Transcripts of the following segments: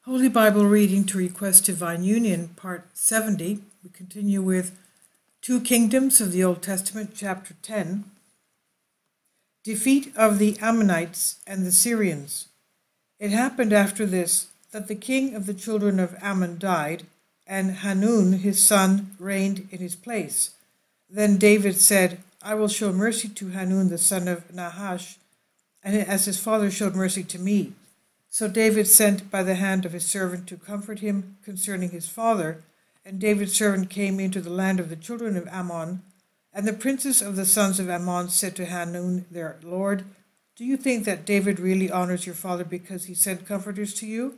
Holy Bible reading to request divine union, part 70. We continue with 2 Kingdoms of the Old Testament, chapter 10. Defeat of the Ammonites and the Syrians. It happened after this that the king of the children of Ammon died, and Hanun his son reigned in his place. Then David said, I will show mercy to Hanun the son of Nahash, and as his father showed mercy to me. So David sent by the hand of his servant to comfort him concerning his father, and David's servant came into the land of the children of Ammon. And the princes of the sons of Ammon said to Hanun their lord, Do you think that David really honors your father because he sent comforters to you?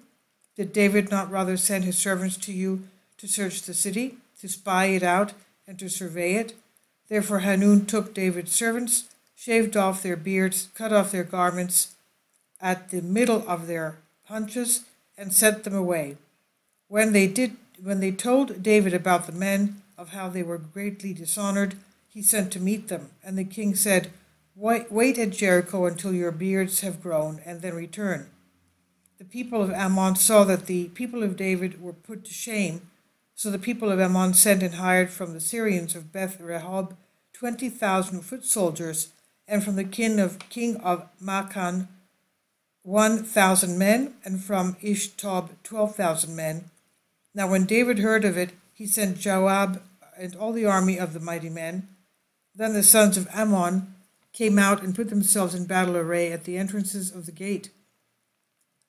Did David not rather send his servants to you to search the city, to spy it out, and to survey it? Therefore Hanun took David's servants, shaved off their beards, cut off their garments at the middle of their hunches, and sent them away. When they told David about the men, of how they were greatly dishonored, he sent to meet them. And the king said, Wait at Jericho until your beards have grown, and then return. The people of Ammon saw that the people of David were put to shame. So the people of Ammon sent and hired from the Syrians of Beth Rehob 20,000 foot soldiers, and from the king of Maacah 1,000 men, and from Ishtob 12,000 men. Now when David heard of it, he sent Joab and all the army of the mighty men. Then the sons of Ammon came out and put themselves in battle array at the entrances of the gate.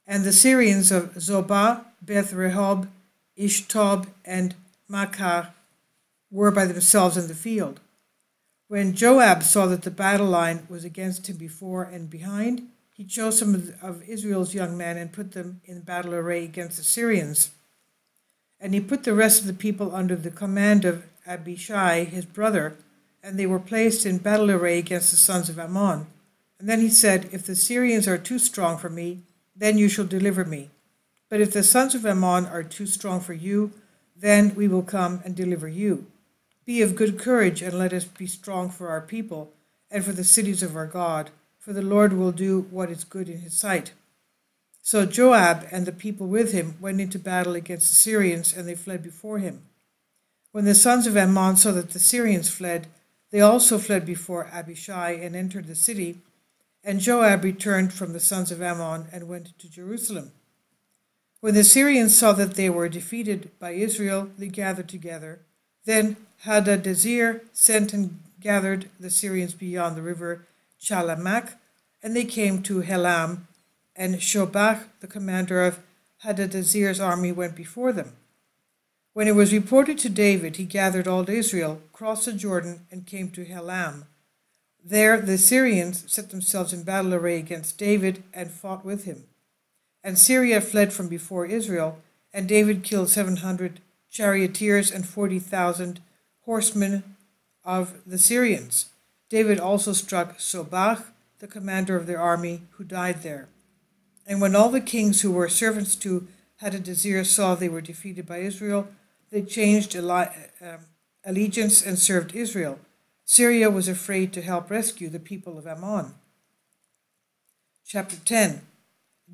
And the Syrians of Zobah, Beth Rehob, Ishtob, and Maacah were by themselves in the field. When Joab saw that the battle line was against him before and behind, he chose some of Israel's young men and put them in battle array against the Syrians. And he put the rest of the people under the command of Abishai, his brother, and they were placed in battle array against the sons of Ammon. And then he said, If the Syrians are too strong for me, then you shall deliver me. But if the sons of Ammon are too strong for you, then we will come and deliver you. Be of good courage, and let us be strong for our people, and for the cities of our God, for the Lord will do what is good in his sight. So Joab and the people with him went into battle against the Syrians, and they fled before him. When the sons of Ammon saw that the Syrians fled, they also fled before Abishai and entered the city. And Joab returned from the sons of Ammon and went to Jerusalem. When the Syrians saw that they were defeated by Israel, they gathered together. Then Hadadezer sent and gathered the Syrians beyond the river Chalamach, and they came to Helam, and Shobach, the commander of Hadadezer's army, went before them. When it was reported to David, he gathered all Israel, crossed the Jordan, and came to Helam. There the Syrians set themselves in battle array against David and fought with him. And Syria fled from before Israel, and David killed 700 charioteers and 40,000 horsemen of the Syrians. David also struck Shobach, the commander of their army, who died there. And when all the kings who were servants to Hadadezer saw they were defeated by Israel, they changed allegiance and served Israel. Syria was afraid to help rescue the people of Ammon. Chapter 10.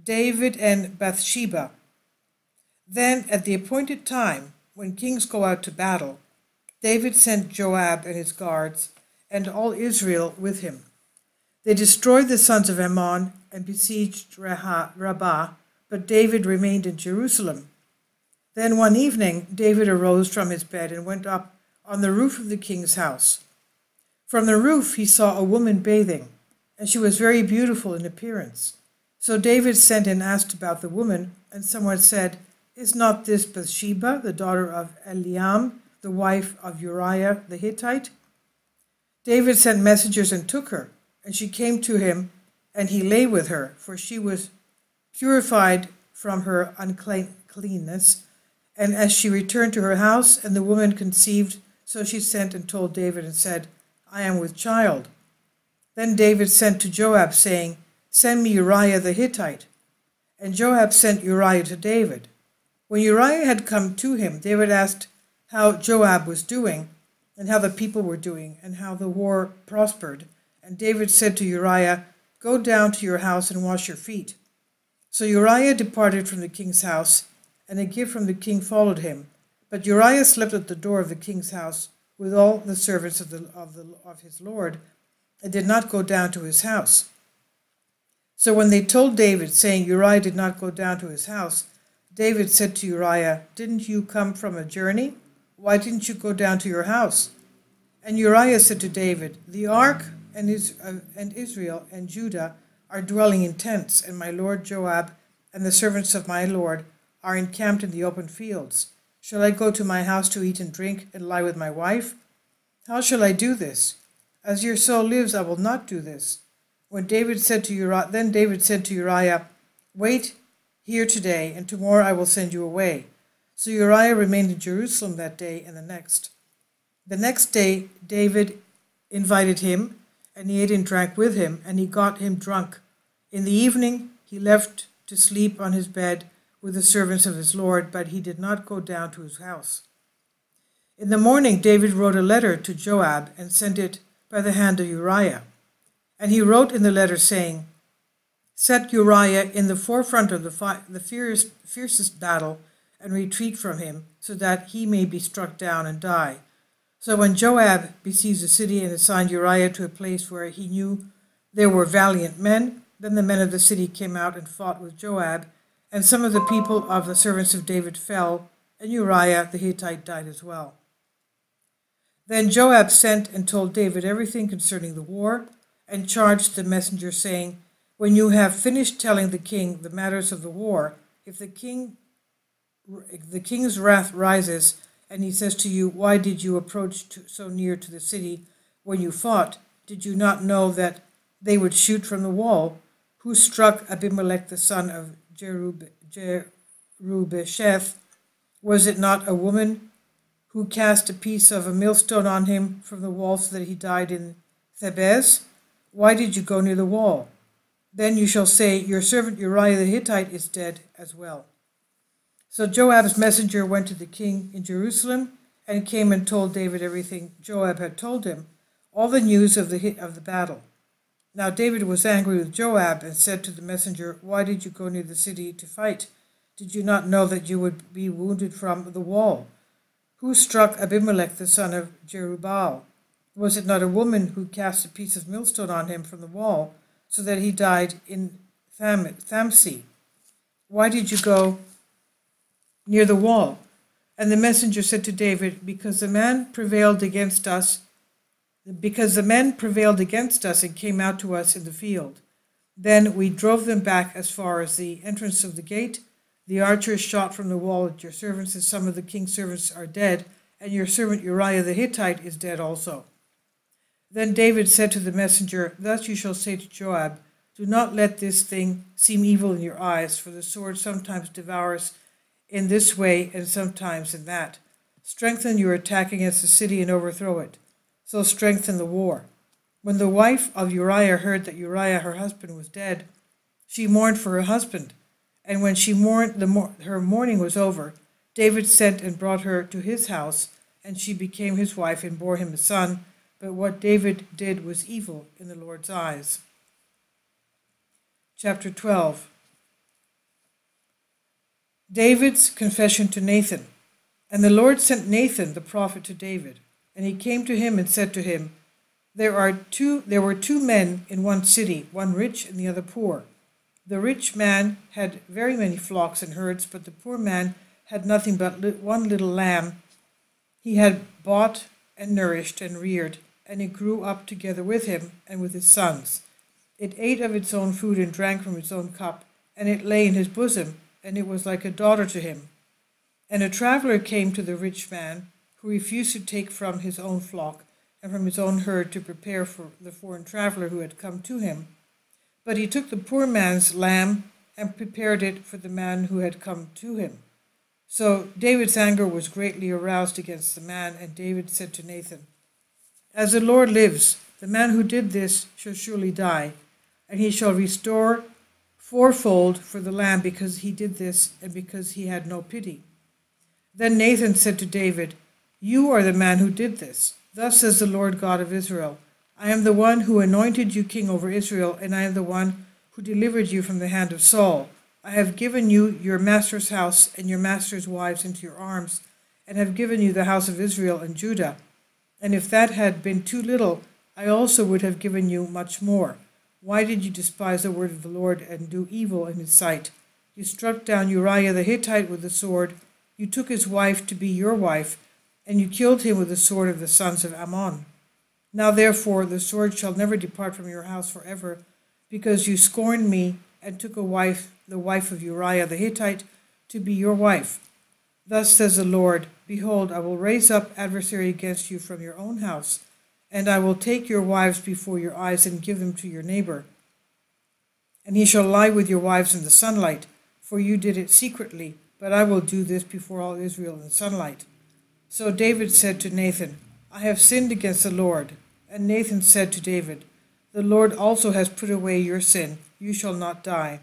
David and Bathsheba. Then at the appointed time, when kings go out to battle, David sent Joab and his guards, and all Israel with him. They destroyed the sons of Ammon and besieged Rabbah, but David remained in Jerusalem. Then one evening David arose from his bed and went up on the roof of the king's house. From the roof he saw a woman bathing, and she was very beautiful in appearance. So David sent and asked about the woman, and someone said, Is not this Bathsheba, the daughter of Eliam, the wife of Uriah the Hittite? David sent messengers and took her, and she came to him, and he lay with her, for she was purified from her uncleanness. And as she returned to her house, and the woman conceived, so she sent and told David and said, I am with child. Then David sent to Joab, saying, Send me Uriah the Hittite. And Joab sent Uriah to David. When Uriah had come to him, David asked how Joab was doing, and how the people were doing, and how the war prospered. And David said to Uriah, Go down to your house and wash your feet. So Uriah departed from the king's house, and a gift from the king followed him. But Uriah slept at the door of the king's house with all the servants of his lord, and did not go down to his house. So when they told David, saying, Uriah did not go down to his house, David said to Uriah, Didn't you come from a journey? Why didn't you go down to your house? And Uriah said to David, The ark and Israel and Judah are dwelling in tents, and my lord Joab and the servants of my lord are encamped in the open fields. Shall I go to my house to eat and drink and lie with my wife? How shall I do this? As your soul lives, I will not do this. Then David said to Uriah, Wait here today, and tomorrow I will send you away. So Uriah remained in Jerusalem that day and the next. The next day David invited him, and he ate and drank with him, and he got him drunk. In the evening he left to sleep on his bed with the servants of his lord, but he did not go down to his house. In the morning David wrote a letter to Joab and sent it by the hand of Uriah. And he wrote in the letter, saying, Set Uriah in the forefront of the fiercest battle, and retreat from him, so that he may be struck down and die. So when Joab besieged the city and assigned Uriah to a place where he knew there were valiant men, then the men of the city came out and fought with Joab, and some of the people of the servants of David fell, and Uriah the Hittite died as well. Then Joab sent and told David everything concerning the war, and charged the messenger, saying, When you have finished telling the king the matters of the war, if the king's wrath rises, and he says to you, Why did you approach so near to the city when you fought? Did you not know that they would shoot from the wall? Who struck Abimelech the son of Jerubesheth? Was it not a woman who cast a piece of a millstone on him from the wall so that he died in Thebez? Why did you go near the wall? Then you shall say, Your servant Uriah the Hittite is dead as well. So Joab's messenger went to the king in Jerusalem, and came and told David everything Joab had told him, all the news of the battle. Now David was angry with Joab, and said to the messenger, Why did you go near the city to fight? Did you not know that you would be wounded from the wall? Who struck Abimelech the son of Jerubbaal? Was it not a woman who cast a piece of millstone on him from the wall, so that he died in Thamsi? Why did you go near the wall? And the messenger said to David, Because the men prevailed against us and came out to us in the field. Then we drove them back as far as the entrance of the gate. The archers shot from the wall at your servants, and some of the king's servants are dead, and your servant Uriah the Hittite is dead also. Then David said to the messenger, Thus you shall say to Joab, Do not let this thing seem evil in your eyes, for the sword sometimes devours in this way and sometimes in that. Strengthen your attack against the city and overthrow it. So strengthen the war. When the wife of Uriah heard that Uriah her husband was dead, she mourned for her husband. And when she mourned, her mourning was over, David sent and brought her to his house, and she became his wife and bore him a son. But what David did was evil in the Lord's eyes. Chapter 12. David's confession to Nathan. And the Lord sent Nathan the prophet to David, and he came to him and said to him, There were two men in one city, one rich and the other poor. The rich man had very many flocks and herds, but the poor man had nothing but one little lamb he had bought and nourished and reared, and it grew up together with him and with his sons. It ate of its own food and drank from its own cup, and it lay in his bosom, and it was like a daughter to him. And a traveler came to the rich man, who refused to take from his own flock and from his own herd to prepare for the foreign traveler who had come to him. But he took the poor man's lamb and prepared it for the man who had come to him. So David's anger was greatly aroused against the man, and David said to Nathan, As the Lord lives, the man who did this shall surely die, and he shall restore fourfold for the lamb, because he did this and because he had no pity. Then Nathan said to David, You are the man who did this. Thus says the Lord God of Israel, I am the one who anointed you king over Israel, and I am the one who delivered you from the hand of Saul. I have given you your master's house and your master's wives into your arms, and have given you the house of Israel and Judah. And if that had been too little, I also would have given you much more. Why did you despise the word of the Lord and do evil in his sight? You struck down Uriah the Hittite with the sword. You took his wife to be your wife, and you killed him with the sword of the sons of Ammon. Now therefore the sword shall never depart from your house forever, because you scorned me and took a wife, the wife of Uriah the Hittite, to be your wife. Thus says the Lord, behold, I will raise up adversary against you from your own house, and I will take your wives before your eyes and give them to your neighbor. And he shall lie with your wives in the sunlight, for you did it secretly, but I will do this before all Israel in sunlight. So David said to Nathan, I have sinned against the Lord. And Nathan said to David, the Lord also has put away your sin. You shall not die.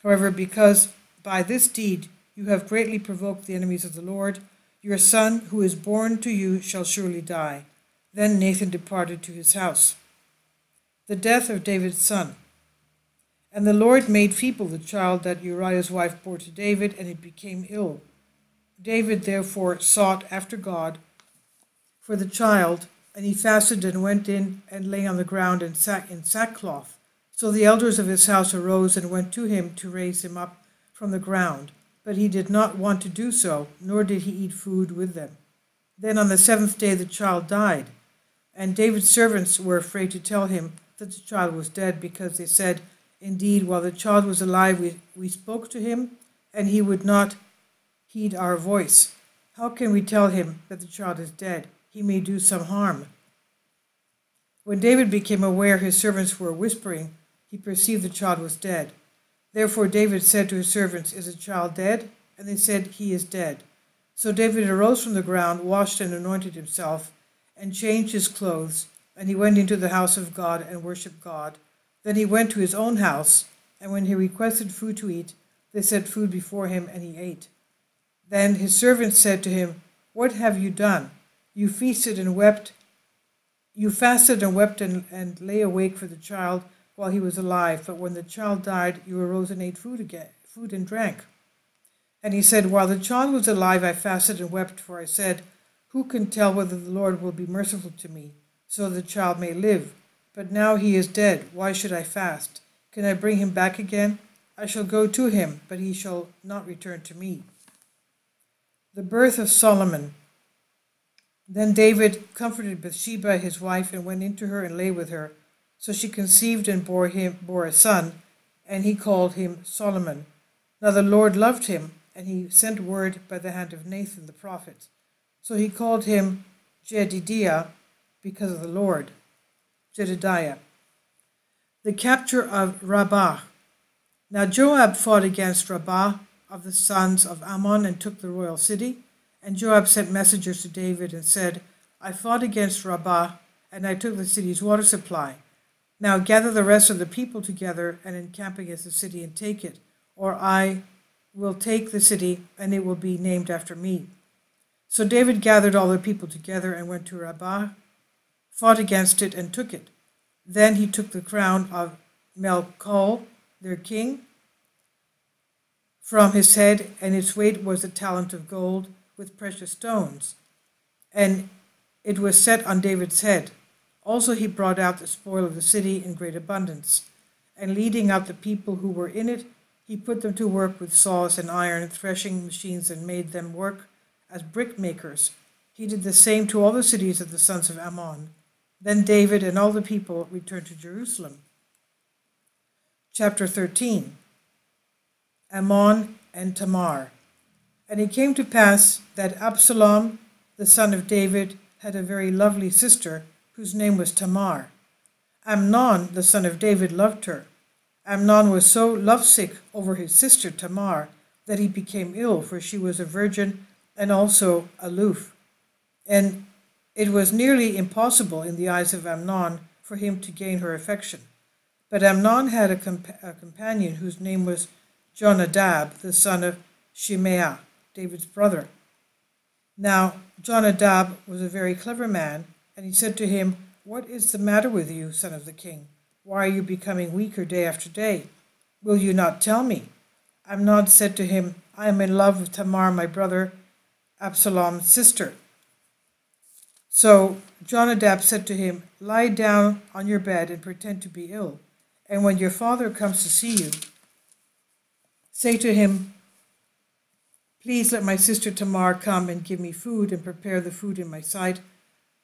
However, because by this deed you have greatly provoked the enemies of the Lord, your son who is born to you shall surely die. Then Nathan departed to his house. The death of David's son. And the Lord made feeble the child that Uriah's wife bore to David, and it became ill. David therefore sought after God for the child, and he fasted and went in and lay on the ground in sackcloth. So the elders of his house arose and went to him to raise him up from the ground. But he did not want to do so, nor did he eat food with them. Then on the 7th day the child died, and David's servants were afraid to tell him that the child was dead, because they said, indeed, while the child was alive, we spoke to him, and he would not heed our voice. How can we tell him that the child is dead? He may do some harm. When David became aware his servants were whispering, he perceived the child was dead. Therefore David said to his servants, is the child dead? And they said, he is dead. So David arose from the ground, washed and anointed himself, and changed his clothes, and he went into the house of God and worshipped God. Then he went to his own house, and when he requested food to eat, they set food before him, and he ate. Then his servants said to him, what have you done? You fasted and wept and lay awake for the child while he was alive. But when the child died, you arose and ate food and drank. And he said, while the child was alive, I fasted and wept, for I said, who can tell whether the Lord will be merciful to me, so the child may live? But now he is dead. Why should I fast? Can I bring him back again? I shall go to him, but he shall not return to me. The birth of Solomon. Then David comforted Bathsheba his wife, and went into her and lay with her. So she conceived and bore a son, and he called him Solomon. Now the Lord loved him, and he sent word by the hand of Nathan the prophet. So he called him Jedidiah, because of the Lord. Jedidiah. The capture of Rabbah. Now Joab fought against Rabbah of the sons of Ammon, and took the royal city. And Joab sent messengers to David and said, I fought against Rabbah, and I took the city's water supply. Now gather the rest of the people together and encamp against the city and take it, or I will take the city, and it will be named after me. So David gathered all the people together and went to Rabbah, fought against it, and took it. Then he took the crown of Melchol, their king, from his head, and its weight was a talent of gold with precious stones, and it was set on David's head. Also he brought out the spoil of the city in great abundance, and leading out the people who were in it, he put them to work with saws and iron, threshing machines, and made them work as brickmakers. He did the same to all the cities of the sons of Ammon. Then David and all the people returned to Jerusalem. Chapter 13. Ammon and Tamar. And it came to pass that Absalom, the son of David, had a very lovely sister, whose name was Tamar. Amnon, the son of David, loved her. Amnon was so lovesick over his sister Tamar that he became ill, for she was a virgin and also aloof. And it was nearly impossible in the eyes of Amnon for him to gain her affection. But Amnon had a companion whose name was Jonadab, the son of Shimeah, David's brother. Now Jonadab was a very clever man, and he said to him, What is the matter with you, son of the king? Why are you becoming weaker day after day? Will you not tell me? Amnon said to him, I am in love with Tamar, my brother Absalom's sister. So Jonadab said to him, lie down on your bed and pretend to be ill. And when your father comes to see you, say to him, please let my sister Tamar come and give me food and prepare the food in my sight,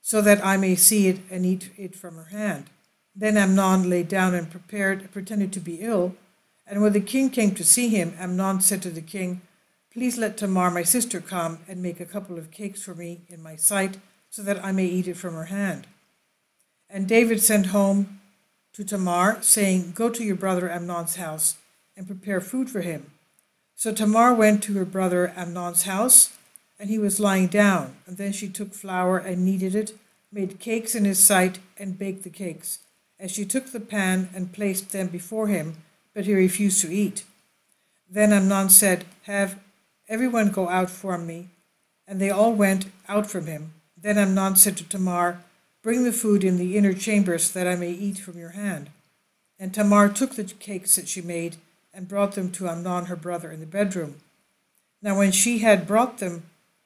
so that I may see it and eat it from her hand. Then Amnon lay down and pretended to be ill. And when the king came to see him, Amnon said to the king, please let Tamar, my sister, come and make a couple of cakes for me in my sight, so that I may eat it from her hand. And David sent home to Tamar, saying, go to your brother Amnon's house and prepare food for him. So Tamar went to her brother Amnon's house, and he was lying down. And then she took flour and kneaded it, made cakes in his sight, and baked the cakes. And she took the pan and placed them before him, but he refused to eat. Then Amnon said, have everyone go out from me. And they all went out from him. Then Amnon said to Tamar, bring the food in the inner chamber so that I may eat from your hand. And Tamar took the cakes that she made and brought them to Amnon her brother in the bedroom. Now when she had brought them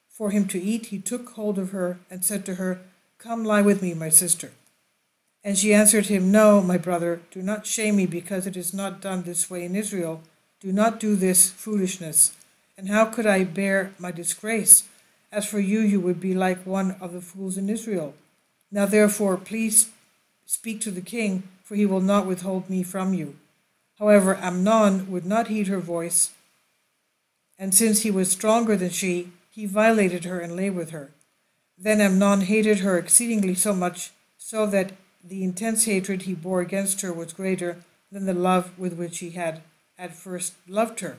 for him to eat, he took hold of her and said to her, come lie with me, my sister. And she answered him, no, my brother, do not shame me, because it is not done this way in Israel. Do not do this foolishness. And how could I bear my disgrace? As for you, you would be like one of the fools in Israel. Now therefore, please speak to the king, for he will not withhold me from you. However, Amnon would not heed her voice, and since he was stronger than she, he violated her and lay with her. Then Amnon hated her exceedingly so much, so that the intense hatred he bore against her was greater than the love with which he had at first loved her.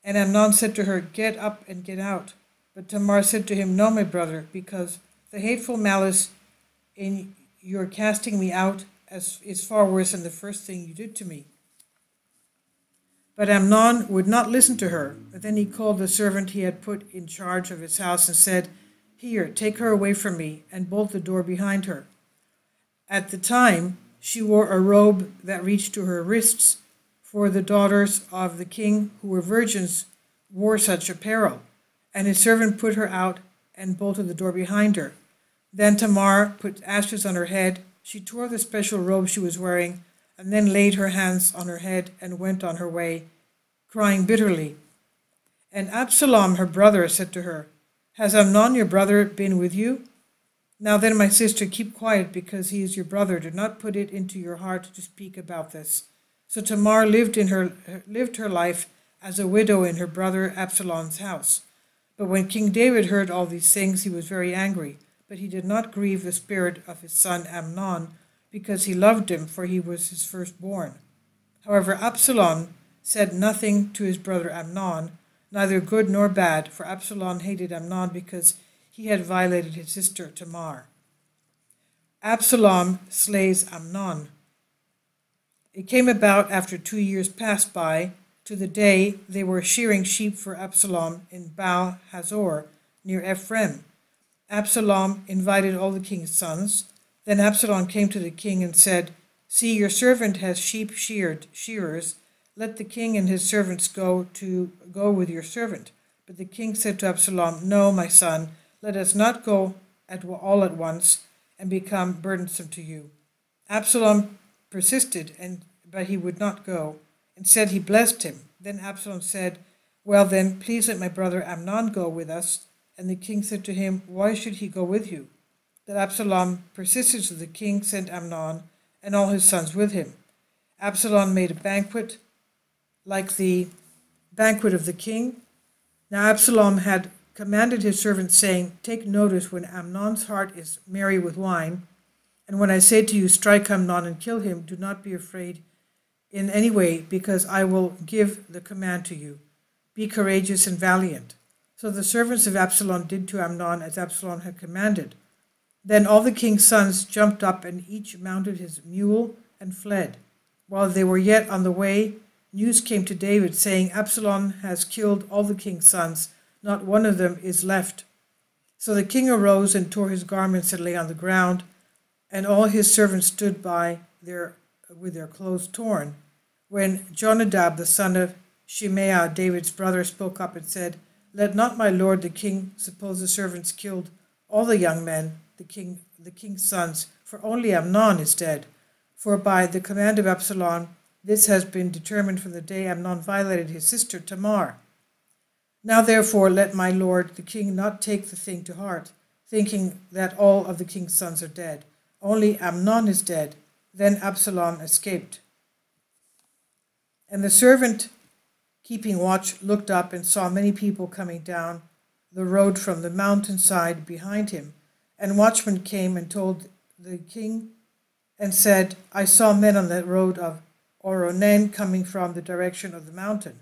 And Amnon said to her, get up and get out. But Tamar said to him, no, my brother, because the hateful malice in your casting me out is far worse than the first thing you did to me. But Amnon would not listen to her. But then he called the servant he had put in charge of his house and said, here, take her away from me, and bolt the door behind her. At the time, she wore a robe that reached to her wrists, for the daughters of the king who were virgins wore such apparel. And his servant put her out and bolted the door behind her. Then Tamar put ashes on her head. She tore the special robe she was wearing, and then laid her hands on her head and went on her way, crying bitterly. And Absalom, her brother, said to her, has Amnon your brother been with you? Now then, my sister, keep quiet, because he is your brother. Do not put it into your heart to speak about this. So Tamar lived her life as a widow in her brother Absalom's house. But when King David heard all these things, he was very angry. But he did not grieve the spirit of his son Amnon, because he loved him, for he was his firstborn. However, Absalom said nothing to his brother Amnon, neither good nor bad, for Absalom hated Amnon because he had violated his sister Tamar. Absalom slays Amnon. It came about after 2 years passed by, to the day they were shearing sheep for Absalom in Baal Hazor, near Ephraim. Absalom invited all the king's sons. Then Absalom came to the king and said, see, your servant has shearers. Let the king and his servants go with your servant. But the king said to Absalom, no, my son, let us not go all at once and become burdensome to you. Absalom persisted, but he would not go. Instead, he blessed him. Then Absalom said, well then, please let my brother Amnon go with us. And the king said to him, why should he go with you? That Absalom persisted, so the king sent Amnon and all his sons with him. Absalom made a banquet like the banquet of the king. Now Absalom had commanded his servants, saying, take notice when Amnon's heart is merry with wine, and when I say to you, strike Amnon and kill him, do not be afraid in any way, because I will give the command to you. Be courageous and valiant. So the servants of Absalom did to Amnon as Absalom had commanded. Then all the king's sons jumped up, and each mounted his mule and fled. While they were yet on the way, news came to David, saying, Absalom has killed all the king's sons. Not one of them is left. So the king arose and tore his garments and lay on the ground, and all his servants stood by with their clothes torn. When Jonadab, the son of Shimei, David's brother, spoke up and said, "Let not my lord the king suppose the servants killed all the young men, the king's sons, for only Amnon is dead. For by the command of Absalom, this has been determined from the day Amnon violated his sister Tamar. Now therefore let my lord the king not take the thing to heart, thinking that all of the king's sons are dead. Only Amnon is dead." Then Absalom escaped. And the servant keeping watch looked up and saw many people coming down the road from the mountainside behind him. And watchmen came and told the king and said, "I saw men on the road of Oronen coming from the direction of the mountain."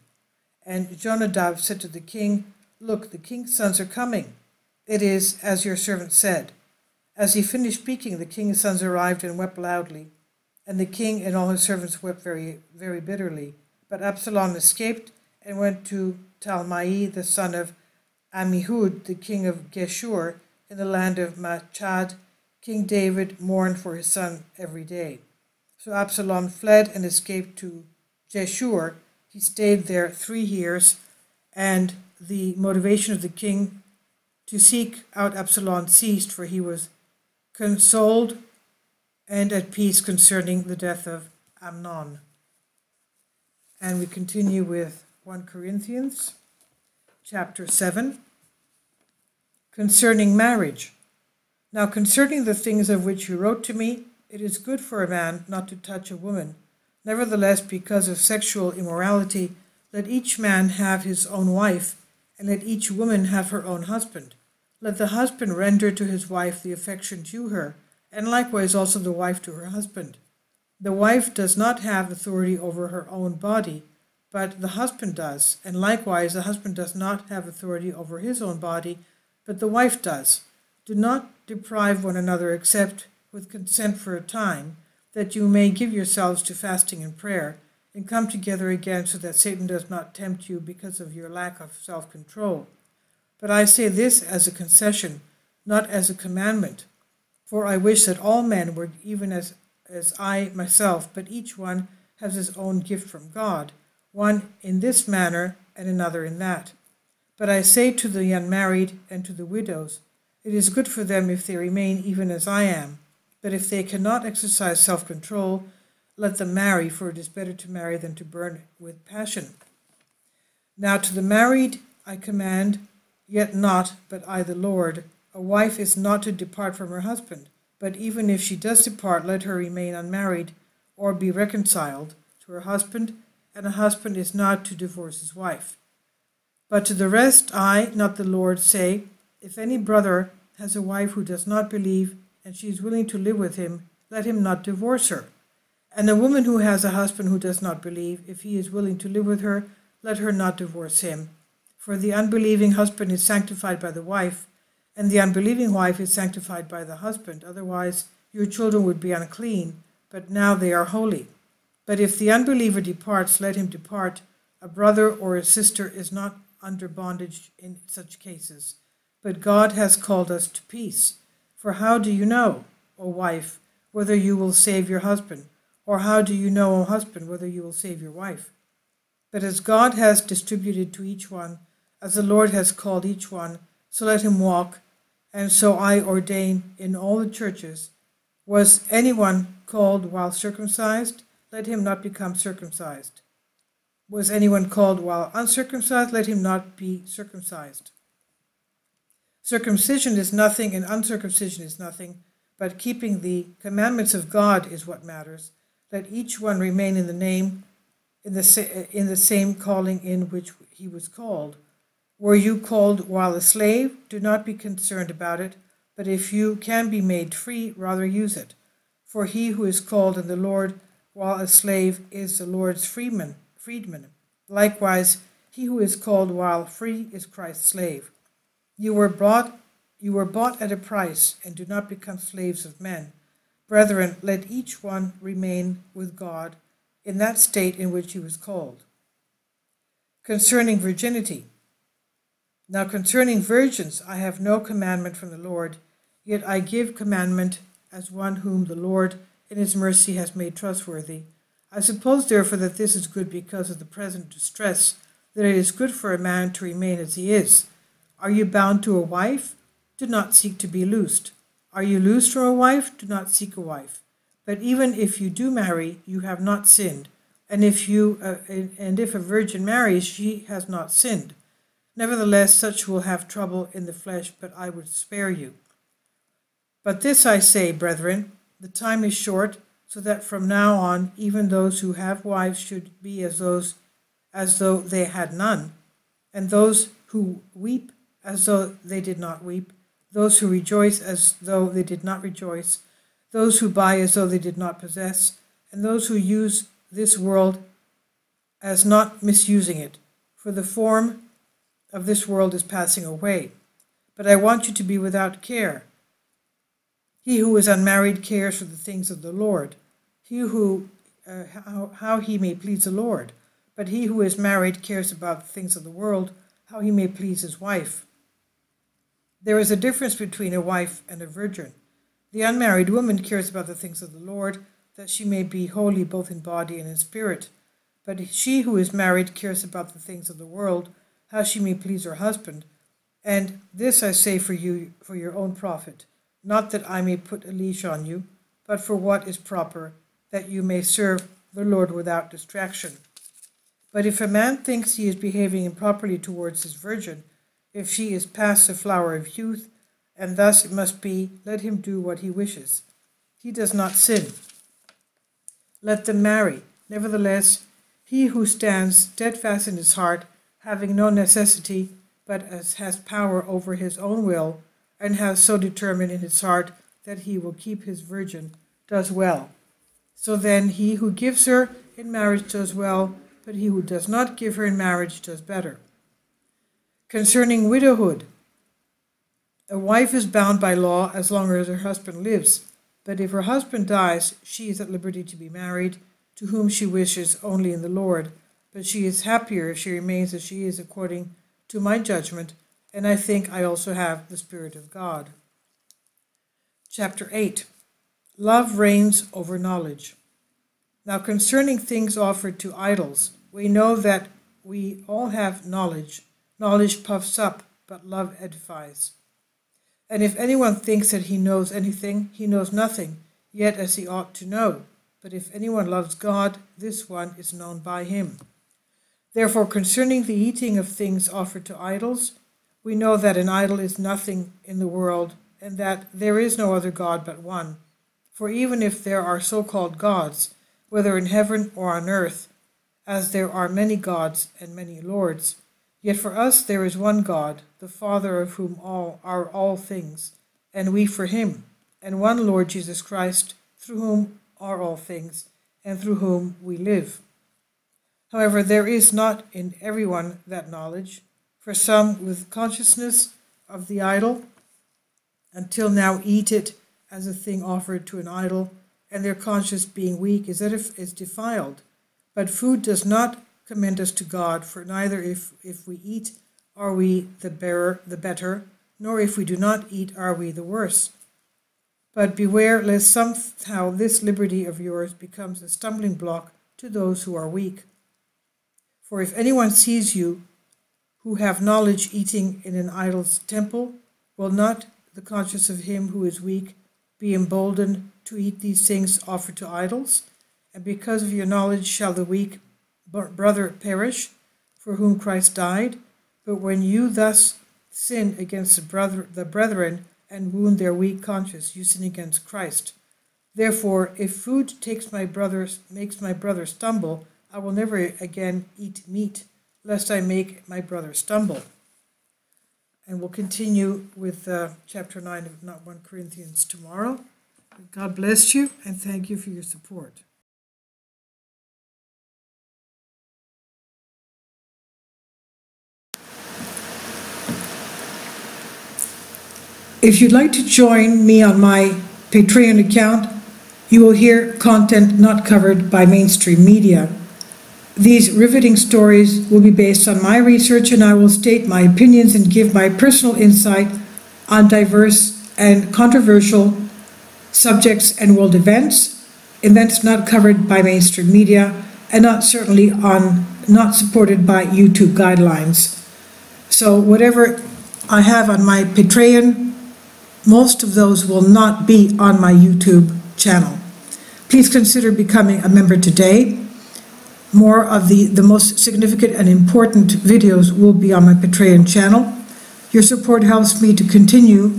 And Jonadab said to the king, "Look, the king's sons are coming. It is as your servant said." As he finished speaking, the king's sons arrived and wept loudly. And the king and all his servants wept very, very bitterly. But Absalom escaped and went to Talmai, the son of Ammihud, the king of Geshur, in the land of Machad. King David mourned for his son every day. So Absalom fled and escaped to Geshur. He stayed there 3 years, and the motivation of the king to seek out Absalom ceased, for he was consoled and at peace concerning the death of Amnon. And we continue with 1 Corinthians chapter 7, concerning marriage. Now concerning the things of which you wrote to me, it is good for a man not to touch a woman. Nevertheless, because of sexual immorality, let each man have his own wife, and let each woman have her own husband. Let the husband render to his wife the affection due her, and likewise also the wife to her husband. The wife does not have authority over her own body, but the husband does, and likewise the husband does not have authority over his own body, but the wife does. Do not deprive one another except with consent for a time, that you may give yourselves to fasting and prayer, and come together again so that Satan does not tempt you because of your lack of self-control. But I say this as a concession, not as a commandment. For I wish that all men were even as I myself, but each one has his own gift from God, one in this manner and another in that. But I say to the unmarried and to the widows, it is good for them if they remain even as I am. But if they cannot exercise self-control, let them marry, for it is better to marry than to burn with passion. Now to the married I command, yet not, but I the Lord, a wife is not to depart from her husband, but even if she does depart, let her remain unmarried, or be reconciled to her husband, and a husband is not to divorce his wife. But to the rest I, not the Lord, say, if any brother has a wife who does not believe, and she is willing to live with him, let him not divorce her. And a woman who has a husband who does not believe, if he is willing to live with her, let her not divorce him. For the unbelieving husband is sanctified by the wife, and the unbelieving wife is sanctified by the husband. Otherwise your children would be unclean, but now they are holy. But if the unbeliever departs, let him depart. A brother or a sister is not under bondage in such cases, but God has called us to peace. For how do you know, O wife, whether you will save your husband? Or how do you know, O husband, whether you will save your wife? But as God has distributed to each one, as the Lord has called each one, so let him walk, and so I ordain in all the churches. Was anyone called while circumcised? Let him not become circumcised. Was anyone called while uncircumcised? Let him not be circumcised. Circumcision is nothing, and uncircumcision is nothing, but keeping the commandments of God is what matters. Let each one remain in the same calling in which he was called. Were you called while a slave? Do not be concerned about it, but if you can be made free, rather use it. For he who is called in the Lord while a slave is the Lord's freedman. Likewise, he who is called while free is Christ's slave. You were bought at a price, and do not become slaves of men. Brethren, let each one remain with God in that state in which he was called. Concerning virginity. Now concerning virgins, I have no commandment from the Lord, yet I give commandment as one whom the Lord in his mercy has made trustworthy. I suppose, therefore, that this is good because of the present distress, that it is good for a man to remain as he is. Are you bound to a wife? Do not seek to be loosed. Are you loosed from a wife? Do not seek a wife. But even if you do marry, you have not sinned. And if a virgin marries, she has not sinned. Nevertheless, such will have trouble in the flesh, but I would spare you. But this I say, brethren, the time is short, so that from now on even those who have wives should be as though they had none, and those who weep as though they did not weep, those who rejoice as though they did not rejoice, those who buy as though they did not possess, and those who use this world as not misusing it, for the form of this world is passing away. But I want you to be without care. He who is unmarried cares for the things of the Lord, how he may please the Lord. But he who is married cares about the things of the world, how he may please his wife. There is a difference between a wife and a virgin. The unmarried woman cares about the things of the Lord, that she may be holy both in body and in spirit. But she who is married cares about the things of the world, how she may please her husband. And this I say for you, for your own profit, not that I may put a leash on you, but for what is proper, that you may serve the Lord without distraction. But if a man thinks he is behaving improperly towards his virgin, if she is past the flower of youth, and thus it must be, let him do what he wishes. He does not sin. Let them marry. Nevertheless, he who stands steadfast in his heart, having no necessity, but has power over his own will, and has so determined in his heart that he will keep his virgin, does well. So then he who gives her in marriage does well, but he who does not give her in marriage does better. Concerning widowhood, a wife is bound by law as long as her husband lives, but if her husband dies, she is at liberty to be married, to whom she wishes only in the Lord, but she is happier if she remains as she is according to my judgment, and I think I also have the Spirit of God. Chapter 8. Love reigns over knowledge. Now concerning things offered to idols, we know that we all have knowledge. Knowledge puffs up, but love edifies. And if anyone thinks that he knows anything, he knows nothing, yet as he ought to know. But if anyone loves God, this one is known by him. Therefore, concerning the eating of things offered to idols, we know that an idol is nothing in the world, and that there is no other God but one. For even if there are so-called gods, whether in heaven or on earth, as there are many gods and many lords, yet for us there is one God, the Father of whom are all things, and we for him, and one Lord Jesus Christ, through whom are all things, and through whom we live. However, there is not in everyone that knowledge, for some with consciousness of the idol, until now eat it as a thing offered to an idol, and their conscience being weak is defiled. But food does not commend us to God, for neither if we eat are we the better, nor if we do not eat are we the worse. But beware lest somehow this liberty of yours becomes a stumbling block to those who are weak. For if anyone sees you who have knowledge eating in an idol's temple, will not the conscience of him who is weak be emboldened to eat these things offered to idols? And because of your knowledge shall the weak brother perish, for whom Christ died? But when you thus sin against the brethren and wound their weak conscience, you sin against Christ. Therefore, if food makes my brother stumble, I will never again eat meat, lest I make my brother stumble. And we'll continue with chapter 9 of 1 Corinthians tomorrow. God bless you, and thank you for your support. If you'd like to join me on my Patreon account, you will hear content not covered by mainstream media. These riveting stories will be based on my research, and I will state my opinions and give my personal insight on diverse and controversial subjects and world events. events not covered by mainstream media, and not supported by YouTube guidelines. So whatever I have on my Patreon, most of those will not be on my YouTube channel. Please consider becoming a member today. More of the most significant and important videos will be on my Patreon channel. Your support helps me to continue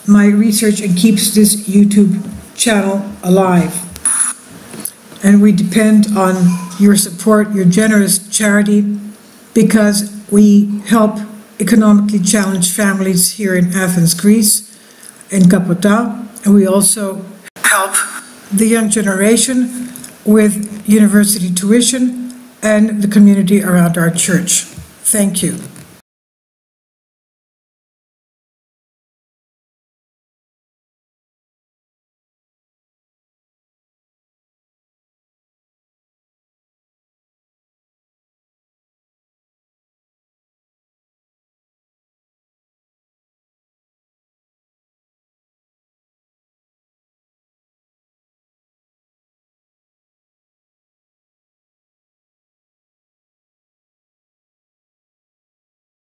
my research and keeps this YouTube channel alive. And we depend on your support, your generous charity, because we help economically challenged families here in Athens, Greece, in Kapota, and we also help the young generation with university tuition and the community around our church. Thank you.